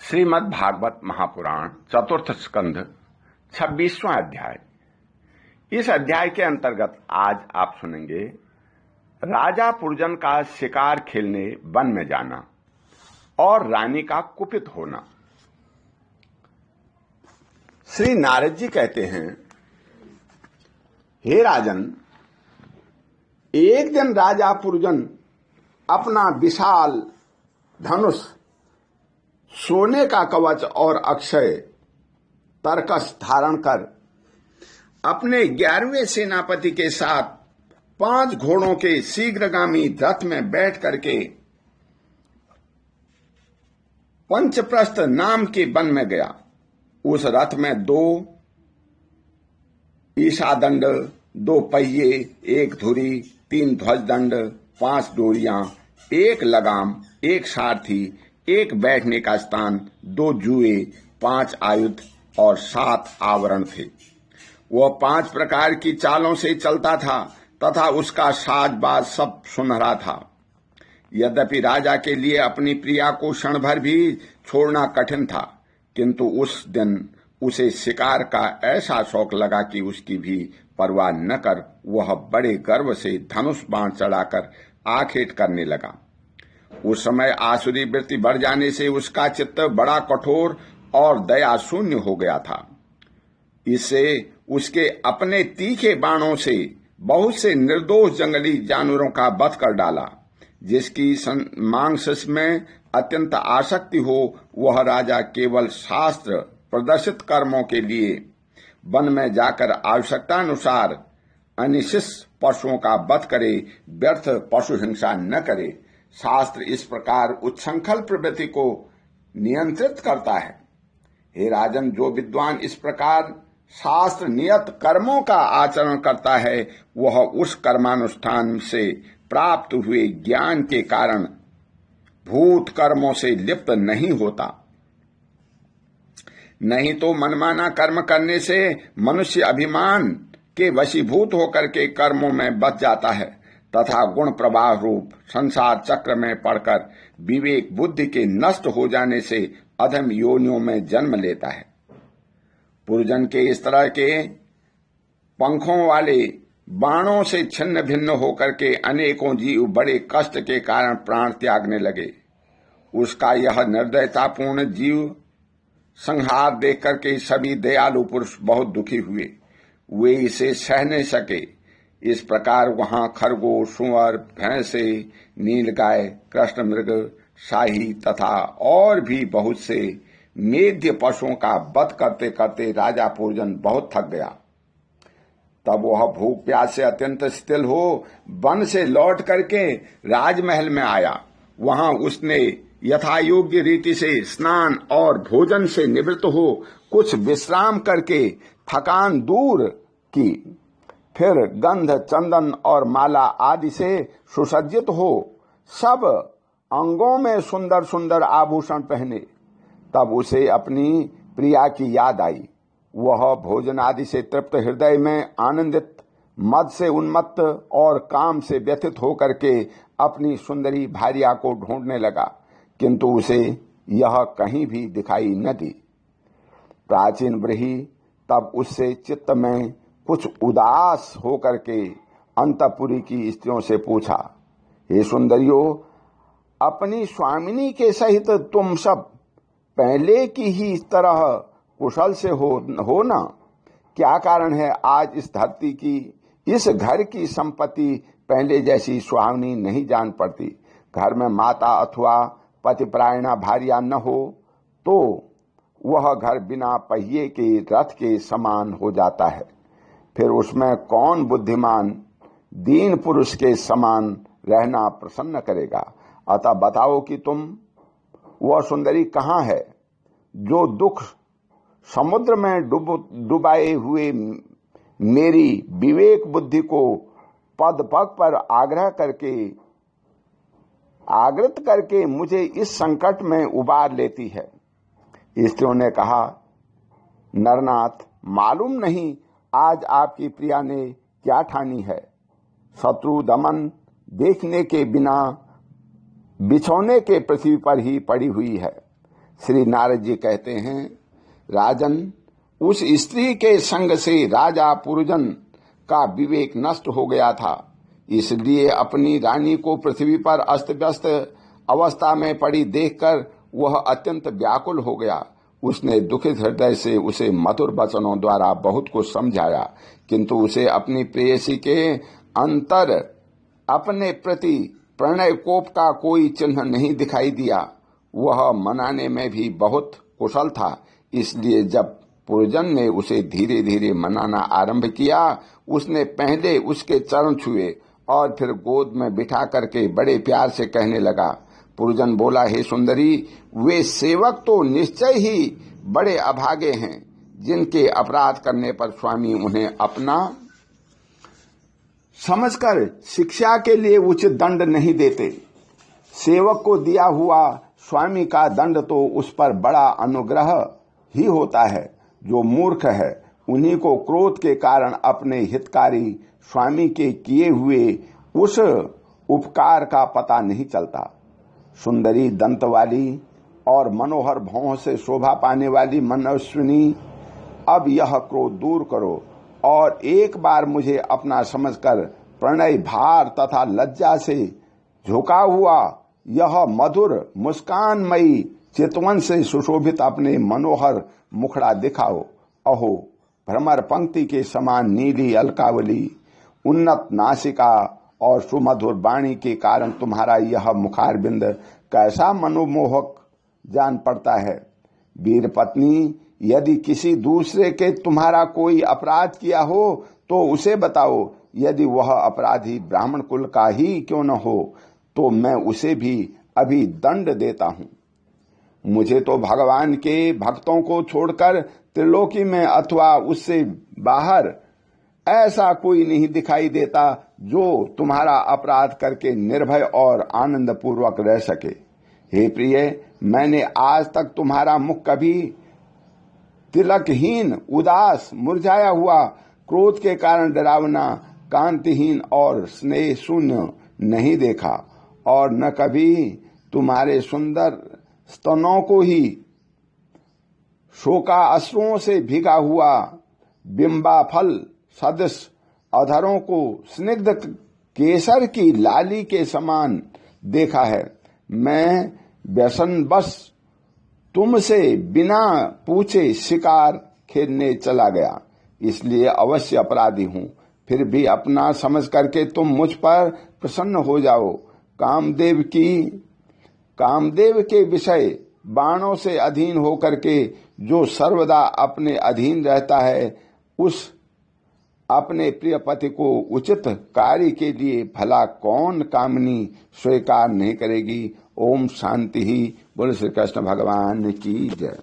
श्रीमद् भागवत महापुराण चतुर्थ स्कंध 26वां अध्याय। इस अध्याय के अंतर्गत आज आप सुनेंगे राजा पुरजन का शिकार खेलने वन में जाना और रानी का कुपित होना। श्री नारद जी कहते हैं, हे राजन, एक दिन राजा पुरजन अपना विशाल धनुष, सोने का कवच और अक्षय तरकस धारण कर अपने 11वें सेनापति के साथ 5 घोड़ों के शीघ्रगामी रथ में बैठ करके पंचप्रस्थ नाम के वन में गया। उस रथ में 2 ईशादंड, 2 पहिए, 1 धुरी, 3 ध्वजदंड, 5 डोरियां, 1 लगाम, 1 सारथी, 1 बैठने का स्थान, 2 जुए, 5 आयुध और 7 आवरण थे। वह 5 प्रकार की चालों से चलता था तथा उसका साजबाज सब सुनहरा था। यद्यपि राजा के लिए अपनी प्रिया को क्षण भर भी छोड़ना कठिन था, किंतु उस दिन उसे शिकार का ऐसा शौक लगा कि उसकी भी परवाह न कर वह बड़े गर्व से धनुष बाण चढ़ाकर आखेट करने लगा। उस समय आसुरी वृत्ति बढ़ जाने से उसका चित्त बड़ा कठोर और दया शून्य हो गया था। इससे उसके अपने तीखे बाणों से बहुत से निर्दोष जंगली जानवरों का वध कर डाला। जिसकी मांस में अत्यंत आसक्ति हो, वह राजा केवल शास्त्र प्रदर्शित कर्मों के लिए वन में जाकर आवश्यकता अनुसार अनिशिष्ट पशुओं का वध करे, व्यर्थ पशु हिंसा न करे। शास्त्र इस प्रकार उच्छृंखल प्रवृत्ति को नियंत्रित करता है। हे राजन, जो विद्वान इस प्रकार शास्त्र नियत कर्मों का आचरण करता है, वह उस कर्मानुष्ठान से प्राप्त हुए ज्ञान के कारण भूत कर्मों से लिप्त नहीं होता। नहीं तो मनमाना कर्म करने से मनुष्य अभिमान के वशीभूत होकर के कर्मों में बच जाता है तथा गुण प्रवाह रूप संसार चक्र में पड़कर विवेक बुद्धि के नष्ट हो जाने से अधम योनियों में जन्म लेता है। पुरजन के इस तरह के पंखों वाले बाणों से छिन्न भिन्न होकर के अनेकों जीव बड़े कष्ट के कारण प्राण त्यागने लगे। उसका यह निर्दयतापूर्ण जीव संहार देख करके सभी दयालु पुरुष बहुत दुखी हुए। वे इसे सह नहीं सके। इस प्रकार वहां खरगोश, सुअर, भैंसे, नीलगाय, कृष्ण मृग, शाही तथा और भी बहुत से मेध्य पशुओं का वध करते करते राजा पुरजन बहुत थक गया। तब वह भूख प्यास से अत्यंत स्थिर हो वन से लौट करके राजमहल में आया। वहां उसने यथायोग्य रीति से स्नान और भोजन से निवृत्त हो कुछ विश्राम करके थकान दूर की। फिर गंध, चंदन और माला आदि से सुसज्जित हो सब अंगों में सुंदर सुंदर आभूषण पहने। तब उसे अपनी प्रिया की याद आई। वह भोजन आदि से तृप्त हृदय में आनंदित, मद से उन्मत्त और काम से व्यथित होकर के अपनी सुंदरी भार्या को ढूंढने लगा, किंतु उसे यह कहीं भी दिखाई न दी। प्राचीन व्रीहि तब उससे चित्त में कुछ उदास होकर के अंतपुरी की स्त्रियों से पूछा, हे सुंदरियों, अपनी स्वामिनी के सहित तुम सब पहले की ही तरह कुशल से हो ना? क्या कारण है आज इस धरती की, इस घर की संपत्ति पहले जैसी सुहावनी नहीं जान पड़ती? घर में माता अथवा पतिपरायणा भार्या न हो तो वह घर बिना पहिए के रथ के समान हो जाता है। फिर उसमें कौन बुद्धिमान दीन पुरुष के समान रहना प्रसन्न करेगा? अतः बताओ कि तुम वह सुंदरी कहाँ है जो दुख समुद्र में डुबाए हुए मेरी विवेक बुद्धि को पद पग पर आग्रत करके मुझे इस संकट में उबार लेती है। स्त्रियों ने कहा, नरनाथ, मालूम नहीं आज आपकी प्रिया ने क्या ठानी है। शत्रु दमन देखने के बिना बिछौने के पृथ्वी पर ही पड़ी हुई है। श्री नारद जी कहते हैं, राजन, उस स्त्री के संग से राजा पुरजन का विवेक नष्ट हो गया था, इसलिए अपनी रानी को पृथ्वी पर अस्त व्यस्त अवस्था में पड़ी देखकर वह अत्यंत व्याकुल हो गया। उसने दुखित हृदय से उसे मधुर वचनों द्वारा बहुत कुछ समझाया, किंतु उसे अपनी प्रेयसी के अंतर अपने प्रति प्रणय कोप का कोई चिन्ह नहीं दिखाई दिया। वह मनाने में भी बहुत कुशल था, इसलिए जब पुरजन ने उसे धीरे धीरे मनाना आरंभ किया, उसने पहले उसके चरण छुए और फिर गोद में बिठा करके बड़े प्यार से कहने लगा। पुरजन बोला, हे सुंदरी, वे सेवक तो निश्चय ही बड़े अभागे हैं जिनके अपराध करने पर स्वामी उन्हें अपना समझकर शिक्षा के लिए उचित दंड नहीं देते। सेवक को दिया हुआ स्वामी का दंड तो उस पर बड़ा अनुग्रह ही होता है। जो मूर्ख है उन्हीं को क्रोध के कारण अपने हितकारी स्वामी के किए हुए उस उपकार का पता नहीं चलता। सुंदरी दंत वाली और मनोहर भौं से शोभा पाने वाली मनस्विनी, अब यह क्रोध दूर करो और एक बार मुझे अपना समझकर प्रणय भार तथा लज्जा से झुका हुआ यह मधुर मुस्कानमयी चितवन से सुशोभित अपने मनोहर मुखड़ा दिखाओ। अहो, भ्रमर पंक्ति के समान नीली अलकावली, उन्नत नासिका और सुमधुर वाणी के कारण तुम्हारा यह मुखारबिंद कैसा मनोमोहक जान पड़ता है। वीर पत्नी, यदि किसी दूसरे के तुम्हारा कोई अपराध किया हो तो उसे बताओ। यदि वह अपराधी ब्राह्मण कुल का ही क्यों न हो तो मैं उसे भी अभी दंड देता हूं। मुझे तो भगवान के भक्तों को छोड़कर त्रिलोकी में अथवा उससे बाहर ऐसा कोई नहीं दिखाई देता जो तुम्हारा अपराध करके निर्भय और आनंद पूर्वक रह सके। हे प्रिय, मैंने आज तक तुम्हारा मुख कभी तिलकहीन, उदास, मुरझाया हुआ, क्रोध के कारण डरावना, कांतिहीन और स्नेह शून्य नहीं देखा, और न कभी तुम्हारे सुंदर स्तनों को ही शोका अश्रुओं से भिगा हुआ बिंबा फल सदृश अधरों को स्निग्ध केसर की लाली के समान देखा है। मैं व्यसनवश तुमसे बिना पूछे शिकार खेलने चला गया, इसलिए अवश्य अपराधी हूं। फिर भी अपना समझ करके तुम मुझ पर प्रसन्न हो जाओ। कामदेव के विषय बाणों से अधीन होकर के जो सर्वदा अपने अधीन रहता है, उस अपने प्रिय पति को उचित कार्य के लिए भला कौन कामनी स्वीकार नहीं करेगी। ओम शांति ही। बोल श्री कृष्ण भगवान की जय।